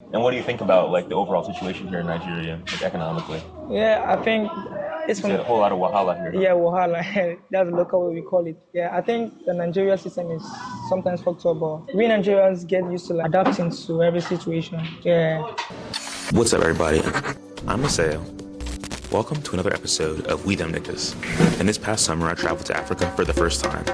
And what do you think about like the overall situation here in Nigeria, like economically? Yeah, I think it's You said from a whole lot of Wahala here, huh? yeah, Wahala. That's the local way we call it. Yeah, I think the Nigeria system is sometimes fucked up, but we Nigerians get used to like adapting to every situation. Yeah. What's up, everybody? I'm Maceo. Welcome to another episode of We Them Niggas. And this past summer, I traveled to Africa for the first time,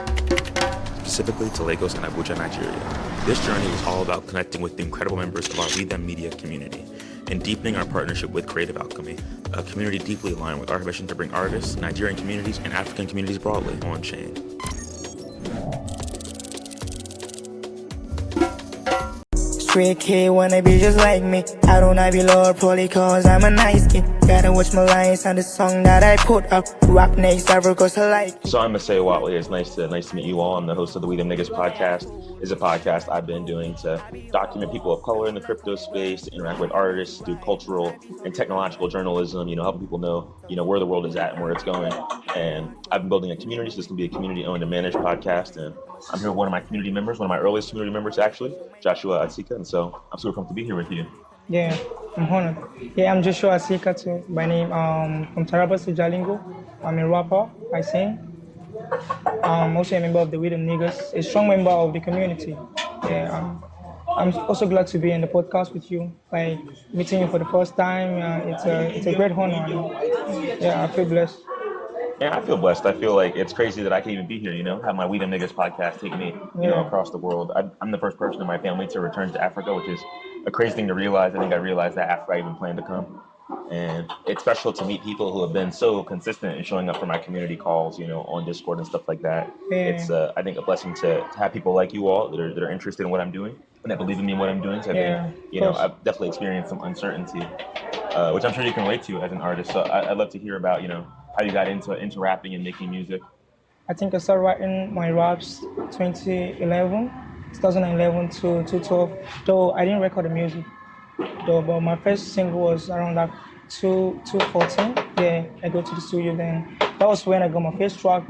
specifically to Lagos and Abuja, Nigeria. This journey was all about connecting with the incredible members of our We Them media community and deepening our partnership with Creative Alchemy, a community deeply aligned with our mission to bring artists, Nigerian communities, and African communities broadly on chain. Straight kid wanna be just like me. I don't have your love probably cause I'm a nice kid. Gotta watch my lines on the song that I put up. Rap next, Africa's alike. So I'm Maceo Watley. It's nice to meet you all. I'm the host of the We Them Niggas podcast. It's a podcast I've been doing to document people of color in the crypto space, to interact with artists, do cultural and technological journalism, helping people know, where the world is at and where it's going. And I've been building a community, so this can be a community owned and managed podcast. And I'm here with one of my community members, one of my earliest community members actually, Joshua Asika. And so I'm super pumped to be here with you. Yeah, I'm honored. Yeah, I'm Joshua Asika too. My name from Taraba to Jalingo. I'm a rapper. I sing. I'm also a member of the We Them Niggas, a strong member of the community. Yeah, I'm also glad to be in the podcast with you. Like meeting you for the first time. It's a great honor. Yeah, I feel blessed. Yeah, I feel blessed. I feel like it's crazy that I can even be here, have my We Them Niggas podcast take me, Yeah. across the world. I'm the first person in my family to return to Africa, which is a crazy thing to realize. I think I realized that after I even planned to come. And it's special to meet people who have been so consistent in showing up for my community calls, on Discord and stuff like that. Yeah. It's, I think, a blessing to have people like you all that are interested in what I'm doing and that believe in me in what I'm doing. So I Yeah, think, of course. I've definitely experienced some uncertainty, which I'm sure you can relate to as an artist. So I'd love to hear about, how you got into rapping and making music. I think I started writing my raps 2011 to 2012. Though I didn't record the music, though, but my first single was around like 2014. Yeah, I go to the studio then. That was when I got my first track.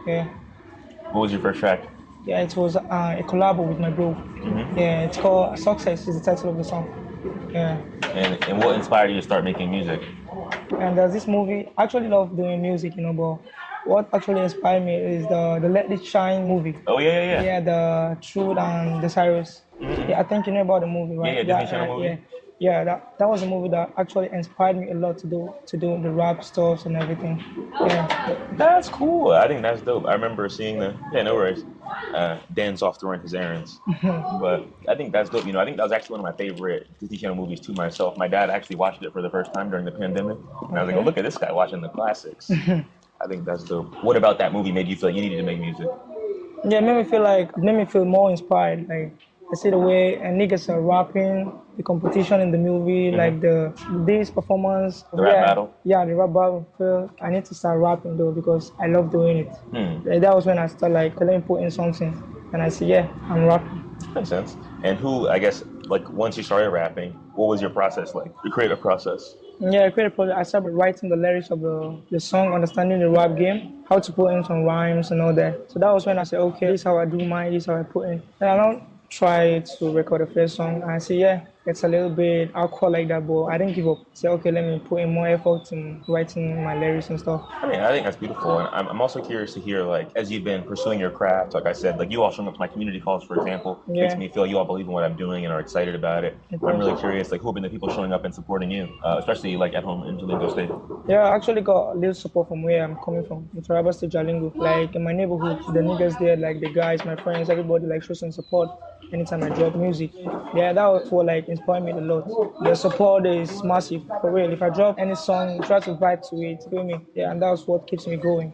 Yeah, What was your first track? yeah, it was a collab with my bro. Yeah, it's called Success. Is the title of the song. Yeah. And what inspired you to start making music? And there's this movie. I actually love doing music, but what actually inspired me is the Let It Shine movie. Oh, yeah. Yeah, the Truth and the Cyrus. Yeah, I think you know about the movie, right? Yeah, Disney Channel movie. Yeah, that was a movie that actually inspired me a lot to do the rap stuff and everything. Yeah. That's cool. I think that's dope. I remember seeing no worries, dance off to run his errands. But I think that's dope. I think that was actually one of my favorite Disney Channel movies to myself. My dad actually watched it for the first time during the pandemic. And I was like, oh, look at this guy watching the classics. I think that's dope. What about that movie made you feel like you needed to make music? Yeah, it made me feel more inspired. Like I see the way niggas are rapping, the competition in the movie, like this performance. The rap battle? Yeah, the rap battle. Feel I need to start rapping though because I love doing it. Like, that was when I started like let me put in something, and I said, yeah, I'm rapping. Makes sense. And who, I guess, like once you started rapping, what was your process like? Your creative process? Yeah, I created a project. I started writing the lyrics of the song, understanding the rap game, how to put in some rhymes and all that. So that was when I said, okay, this is how I do mine, this is how I put in. And I don't try to record the first song. And I say, yeah, it's a little bit awkward like that, but I didn't give up. Say, okay, let me put in more effort in writing my lyrics and stuff. I mean, I think that's beautiful. And I'm also curious to hear, like, as you've been pursuing your craft, like I said, like you all showing up to my community calls, for example, makes me feel you all believe in what I'm doing and are excited about it. I'm really curious, like, who have been the people showing up and supporting you, especially like at home in Jalingo State? Yeah, I actually got a little support from where I'm coming from, in Taraba to Jalingo. Like in my neighborhood, the niggas there, like the guys, my friends, everybody like shows some support anytime I drop music. Yeah, that was what like inspired me a lot. The support is massive, for real. If I drop any song, try to vibe to it, feel me? Yeah, and that's what keeps me going.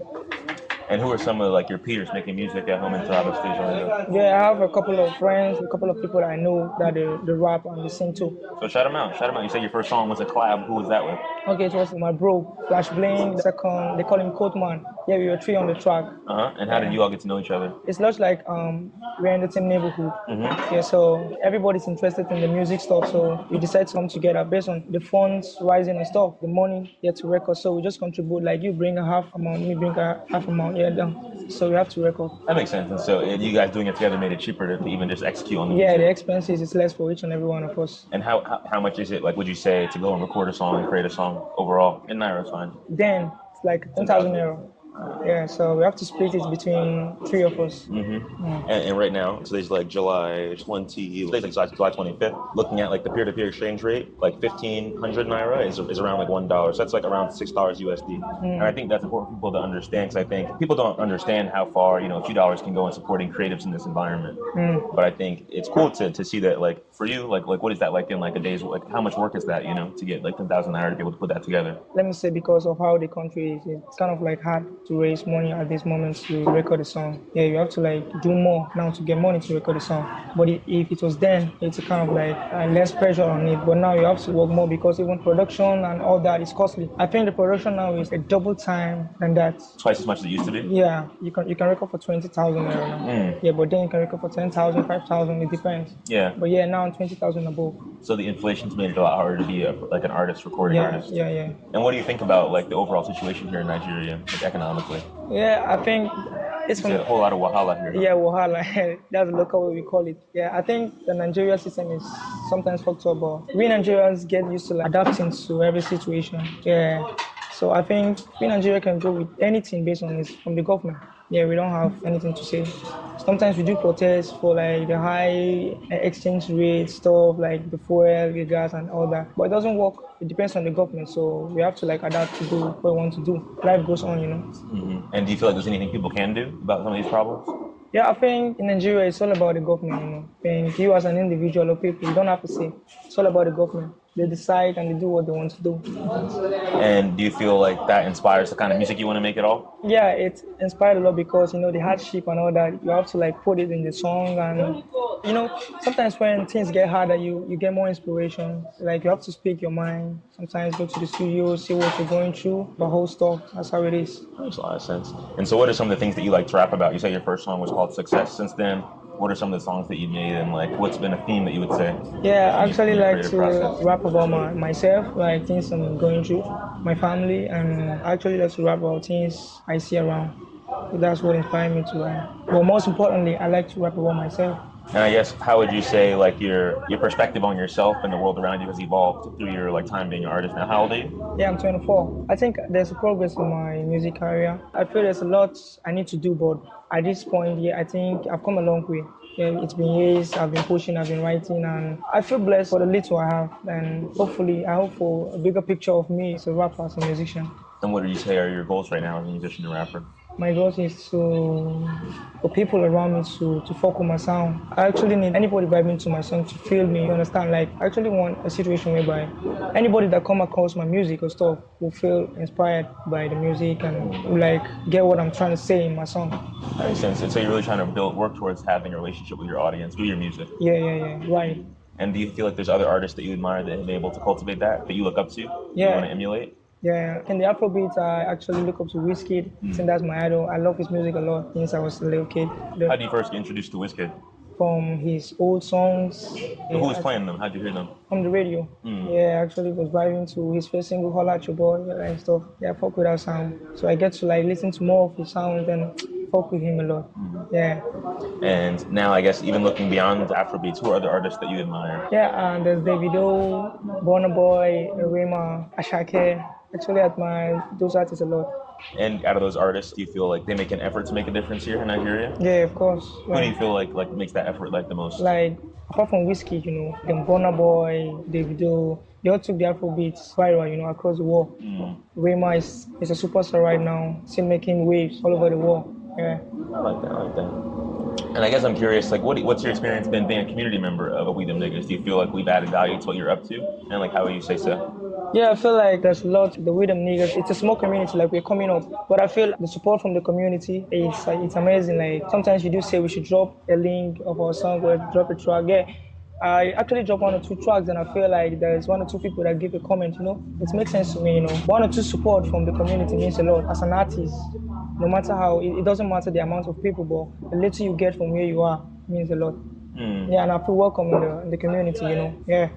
And who are some of like your peers making music at home in Taraba State, Jalingo? Yeah, I have a couple of friends, a couple of people that I know that they rap and they sing too. So shout them out. Shout them out. You said your first song was a collab. Who was that with? Okay, it was with my bro, Flash Bling. Second, they call him Coat Man. Yeah, we were three on the track. And how did you all get to know each other? It's just like we're in the same neighborhood. Yeah, so everybody's interested in the music stuff. So we decided to come together based on the funds rising and stuff, the money here to record. So we just contribute. Like you bring a half amount, me bring a half amount. down. So we have to record. That makes sense. And so you guys doing it together made it cheaper to even just execute on the Yeah, music. the expenses is less for each and every one of us. And how much is it, like, would you say, to go and record a song and create a song overall? In Naira, it's fine. Then it's like 10,000 euro. Yeah, so we have to split it between three of us. And right now, today's like July 20, today's like July 25th. Looking at like the peer-to-peer exchange rate, like 1,500 Naira is around like $1. So that's like around $6 USD. And I think that's important for people to understand, because I think people don't understand how far, a few dollars can go in supporting creatives in this environment. But I think it's cool to see that, like, for you, like what is that like in like a day's, like how much work is that, to get like 10,000 Naira to be able to put that together? Let me say, because of how the country is, it's kind of like hard to raise money at this moment to record a song. Yeah, you have to like do more now to get money to record a song. But if it was then, it's kind of like less pressure on it. But now you have to work more, because even production and all that is costly. I think the production now is a double time than that. Twice as much as it used to be? Yeah, you can record for 20,000 now. Yeah, but then you can record for 10,000, 5,000, it depends. Yeah. But yeah, now 20,000 above. So the inflation's made it a lot harder to be like an artist, recording artist. Yeah. And what do you think about like the overall situation here in Nigeria, like economically? Yeah, I think it's a whole lot of wahala here. Yeah, wahala. That's the local way we call it. Yeah, I think the Nigerian system is sometimes fucked up, but we Nigerians get used to like adapting to every situation. Yeah. So I think we Nigeria can go with anything based on this from the government. Yeah, we don't have anything to say. Sometimes we do protests for like the high exchange rate stuff, like the fuel, the gas, and all that. But it doesn't work. It depends on the government. So we have to like adapt to do what we want to do. Life goes on, And do you feel like there's anything people can do about some of these problems? Yeah, I think in Nigeria it's all about the government. I think you as an individual or people, you don't have to say. It's all about the government. They decide and they do what they want to do. And do you feel like that inspires the kind of music you want to make at all? Yeah, it inspired a lot, because the hardship and all that, you have to like put it in the song. And sometimes when things get harder, you get more inspiration. Like you have to speak your mind. Sometimes go to the studio, see what you're going through, the whole stuff. That's how it is. That makes a lot of sense. And so what are some of the things that you like to rap about? You said your first song was called Success. Since then, what are some of the songs that you made, and like what's been a theme that you would say? Yeah, I actually like to rap about myself, like things I'm going through, my family, and I actually like to rap about things I see around. So that's what inspired me to rap. But most importantly, I like to rap about myself. And I guess, how would you say like your perspective on yourself and the world around you has evolved through your like time being an artist now? How old are you? Yeah, I'm 24. I think there's a progress in my music career. I feel there's a lot I need to do, but at this point, yeah, I think I've come a long way. Yeah, it's been years, I've been pushing, I've been writing, and I feel blessed for the little I have. And hopefully, I hope for a bigger picture of me as a rapper, as a musician. And what do you say are your goals right now as a musician and rapper? My goal is for people around me to fuck with my sound. I actually need anybody vibing to my song to feel me, you understand? Like, I actually want a situation whereby anybody that come across my music or stuff will feel inspired by the music and will like get what I'm trying to say in my song. That makes sense. And so you're really trying to work towards having a relationship with your audience through your music. Yeah, right. And do you feel like there's other artists that you admire that have been able to cultivate that you look up to, yeah, you want to emulate? Yeah, in the Afrobeats, I actually look up to Wizkid. I think that's my idol. I love his music a lot since I was a little kid. How did you first get introduced to Wizkid? From his old songs. Who was playing them? How did you hear them? From the radio. Yeah, I actually was vibing to his first single, Wahala and stuff. Yeah, I fuck with that sound. So I get to like listen to more of his sound and fuck with him a lot. Yeah. And now I guess even looking beyond Afrobeats, who are other artists that you admire? Yeah, and there's Davido, Burna Boy, Rema, Asika. Actually, I admire those artists a lot. And out of those artists, do you feel like they make an effort to make a difference here in Nigeria? Yeah, of course. Who do you feel like makes that effort like the most? Like, apart from Wizkid, then Burna Boy, Davido, they all took the Afrobeats viral, across the world. Rema is a superstar right now, still making waves all over the world. Yeah. I like that. And I guess I'm curious, like, what's your experience been being a community member of We Them Niggas? Do you feel like we've added value to what you're up to? And like, how would you say so? Yeah, I feel like there's a lot. The We Them Niggas, it's a small community, like we're coming up. But I feel the support from the community, it's amazing. Like sometimes you do say we should drop a link of our song or drop a track. Yeah, I actually drop 1 or 2 tracks, and I feel like there's 1 or 2 people that give a comment. It makes sense to me. 1 or 2 support from the community means a lot. As an artist, no matter how, it doesn't matter the amount of people, but the little you get from where you are means a lot. Yeah, and I feel welcome in the community, Yeah.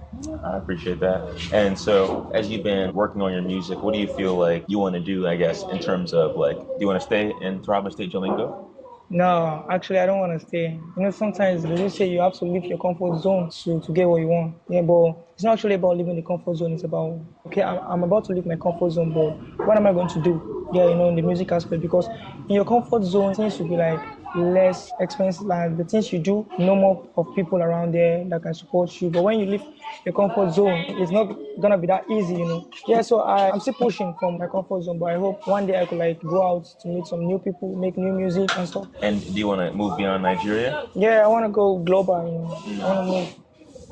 I appreciate that. And so, as you've been working on your music, what do you feel like you want to do, I guess, in terms of like, do you want to stay in Taraba State Jalingo? No, actually, I don't want to stay. Sometimes they do say you have to leave your comfort zone to get what you want. Yeah, but it's not actually about leaving the comfort zone. It's about, okay, I'm about to leave my comfort zone, but what am I going to do? Yeah, in the music aspect, because in your comfort zone, things will be like less expensive. Like the things you do, no more of people around there that can support you. But when you leave your comfort zone, it's not gonna be that easy. Yeah, so I'm still pushing from my comfort zone, but I hope one day I could like go out to meet some new people, make new music and stuff. And do you want to move beyond Nigeria? Yeah, I want to go global. I want to move.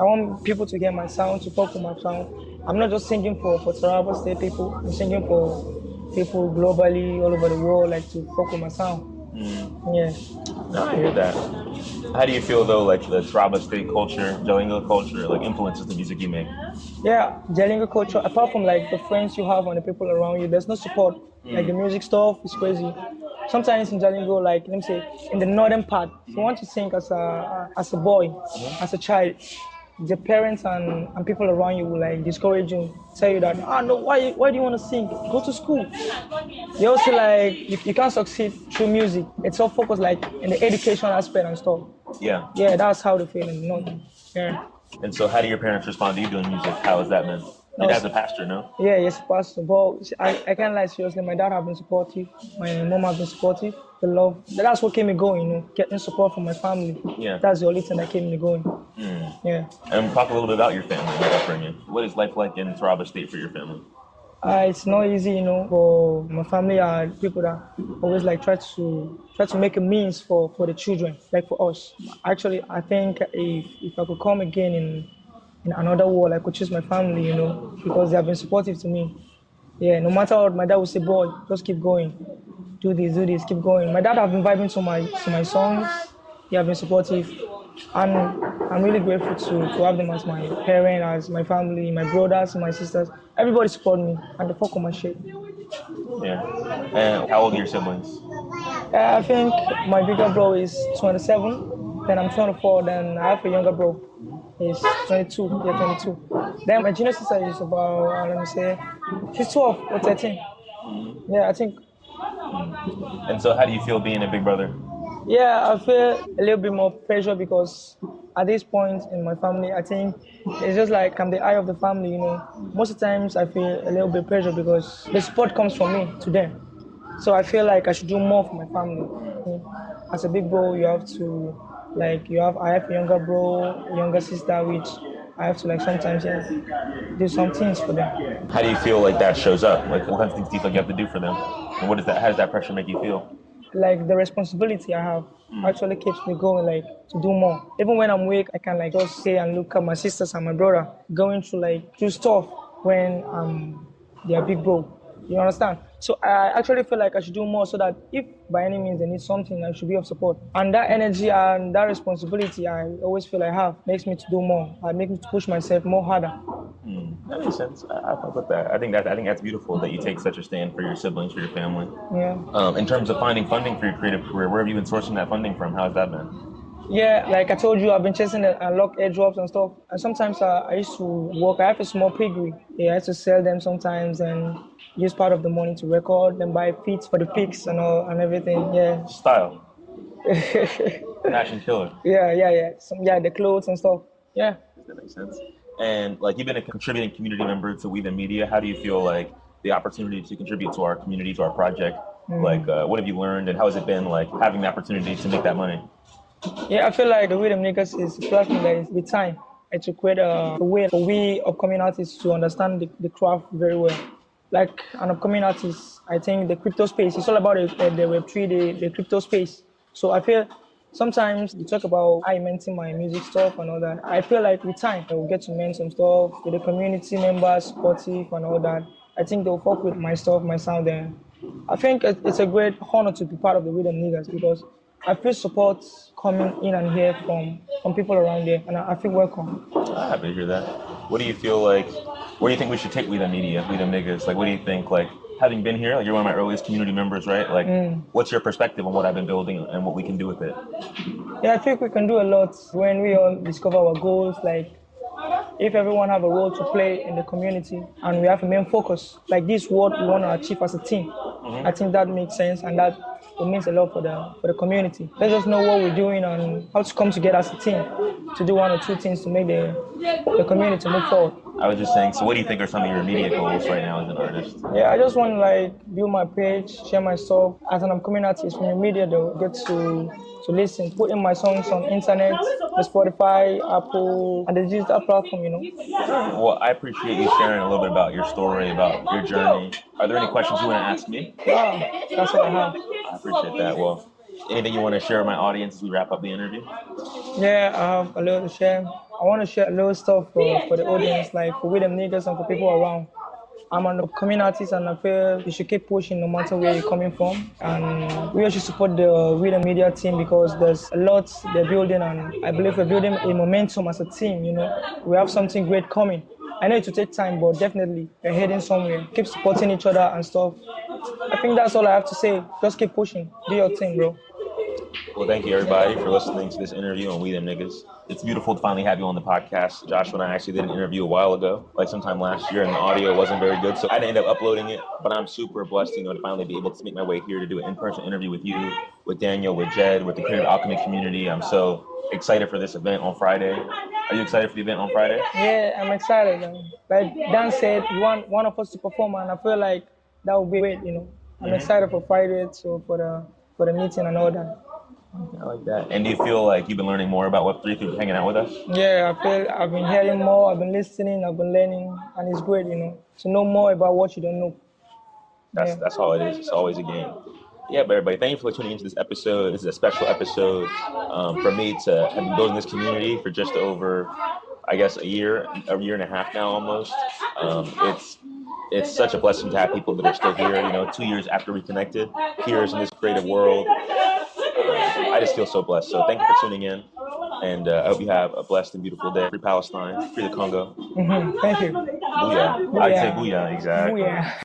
I want people to hear my sound, to fuck with my sound. I'm not just singing for Taraba State people. I'm singing for people globally, all over the world, like to fuck with my sound. Yeah. No, I hear that. How do you feel though, like the Taraba State culture, Jalingo culture, like influences the music you make? Yeah, Jalingo culture, apart from like the friends you have and the people around you, there's no support. Like the music stuff is crazy. Sometimes in Jalingo, like let me say, in the northern part, if you want to sing as a boy, as a child, the parents and people around you will like discourage you, tell you that no, why do you want to sing? Go to school. They also like you can't succeed through music. It's all focused like in the education aspect and stuff. Yeah. Yeah, that's how they feel in the north. Yeah. And so, how do your parents respond to you doing music? How has that been? Your dad's a pastor, no? Yeah, yes, pastor. But I can't lie, seriously. My dad have been supportive. My mom have been supportive. The love. That's what kept me going, getting support from my family. Yeah. That's the only thing that kept me going. Yeah. And talk a little bit about your family, your upbringing. What is life like in Taraba State for your family? It's not easy, but my family are people that always like try to make a means for the children, like for us. Actually, I think if I could come again in another world, I could choose my family, because they have been supportive to me. Yeah, no matter what, my dad would say, boy, just keep going, do this, keep going. My dad have been vibing to my songs. He have been supportive, and I'm really grateful to have them as my parent, as my family, my brothers, my sisters. Everybody support me and they fuck on my shit. Yeah. And how old are your siblings? I think my bigger bro is 27, then I'm 24, then I have a younger bro. He's 22, yeah, 22. Then my junior sister is about, let me say, she's 12 or 13. Yeah, I think. And so, how do you feel being a big brother? Yeah, I feel a little bit more pressure because at this point in my family, I think it's just like I'm the eye of the family. Most of the times I feel a little bit pressure because the support comes from me to them. So I feel like I should do more for my family. As a big bro, you have to, I have a younger bro, a younger sister, which I have to sometimes do some things for them. How do you feel like that shows up? Like what kinds of things do you feel like you have to do for them? And how does that pressure make you feel? Like the responsibility I have actually keeps me going, to do more. Even when I'm weak, I can just stay and look at my sisters and my brother going through stuff when they are big bro. You understand? So I actually feel like I should do more so that if by any means they need something, I should be of support. And that energy and that responsibility I always feel I have makes me to do more. I make me to push myself more harder. That makes sense. I fuck with that. I think that's beautiful that you take such a stand for your siblings, for your family. Yeah. In terms of finding funding for your creative career, where have you been sourcing that funding from? How has that been? Yeah, like I told you, I've been chasing unlock airdrops and stuff. And sometimes I used to work. I have a small piggery. Yeah, I used to sell them sometimes and use part of the money to record and buy feeds for the pics and all and everything. Yeah. Style. Fashion killer. Yeah. The clothes and stuff. Yeah. That makes sense. And you've been a contributing community member to We the Media. How do you feel like the opportunity to contribute to our community, to our project? What have you learned and how has it been having the opportunity to make that money? Yeah, I feel like the Rhythm Niggas is a platform that is with time and to create a way for we upcoming artists to understand the craft very well. Like an upcoming artist, I think the crypto space, it's all about the Web3, the crypto space. So I feel sometimes you talk about I mention my music stuff and all that. I feel like with time, I will get to mention some stuff with the community members, supportive and all that. I think they'll fuck with my stuff, my sound, and I think it's a great honor to be part of the Rhythm Niggas because I feel support coming in and here from people around there, and I feel welcome. I'm happy to hear that. What do you feel like? Where do you think we should take We the Media, We the Niggas? What do you think having been here, like you're one of my earliest community members, right? Like, what's your perspective on what I've been building and what we can do with it? Yeah, I think we can do a lot when we all discover our goals. Like, if everyone have a role to play in the community and we have a main focus, like this, what we want to achieve as a team. I think that makes sense, and that it means a lot for the community. Let us know what we're doing and how to come together as a team to do one or two things to make the community move forward. I was just saying, so what do you think are some of your immediate goals right now as an artist? Yeah, I just want to like build my page, share my stuff. As an upcoming artist from the media, they'll get to listen, put in my songs on internet, the Spotify, Apple, and the digital platform, Well, I appreciate you sharing a little bit about your story, about your journey. Are there any questions you want to ask me? Yeah, that's what I have. I appreciate that. Well, anything you want to share with my audience as we wrap up the interview? Yeah, I have a little to share. I want to share a little stuff for the audience, like for we them niggas and for people around. I'm an upcoming artist and I feel you should keep pushing no matter where you're coming from. And we should support the Real Media team because there's a lot they're building, and I believe we're building a momentum as a team, We have something great coming. I know it will take time, but definitely we're heading somewhere. Keep supporting each other and stuff. I think that's all I have to say. Just keep pushing. Do your thing, bro. Well, thank you everybody for listening to this interview on We Them Niggas. It's beautiful to finally have you on the podcast. Joshua and I actually did an interview a while ago, like sometime last year, and the audio wasn't very good, so I didn't end up uploading it. But I'm super blessed, to finally be able to make my way here to do an in-person interview with you, with Daniel, with Jed, with the Creative Alchemy community. I'm so excited for this event on Friday. Are you excited for the event on Friday? Yeah, I'm excited. Like Dan said, you want one of us to perform, and I feel like that would be great. I'm excited for Friday, so for the meeting and all that. I like that. And do you feel like you've been learning more about Web3 through hanging out with us? Yeah, I feel I've been hearing more, I've been listening, I've been learning, and it's great, to know more about what you don't know. That's all it is. It's always a game. Yeah, but everybody, thank you for tuning into this episode. This is a special episode for me to have been building this community for just over, I guess, a year and a half now almost. It's such a blessing to have people that are still here, 2 years after we connected, peers in this creative world. I just feel so blessed. So thank you for tuning in. And I hope you have a blessed and beautiful day. Free Palestine, free the Congo. Thank you. Booyah. I'd say booyah, exactly. Booyah.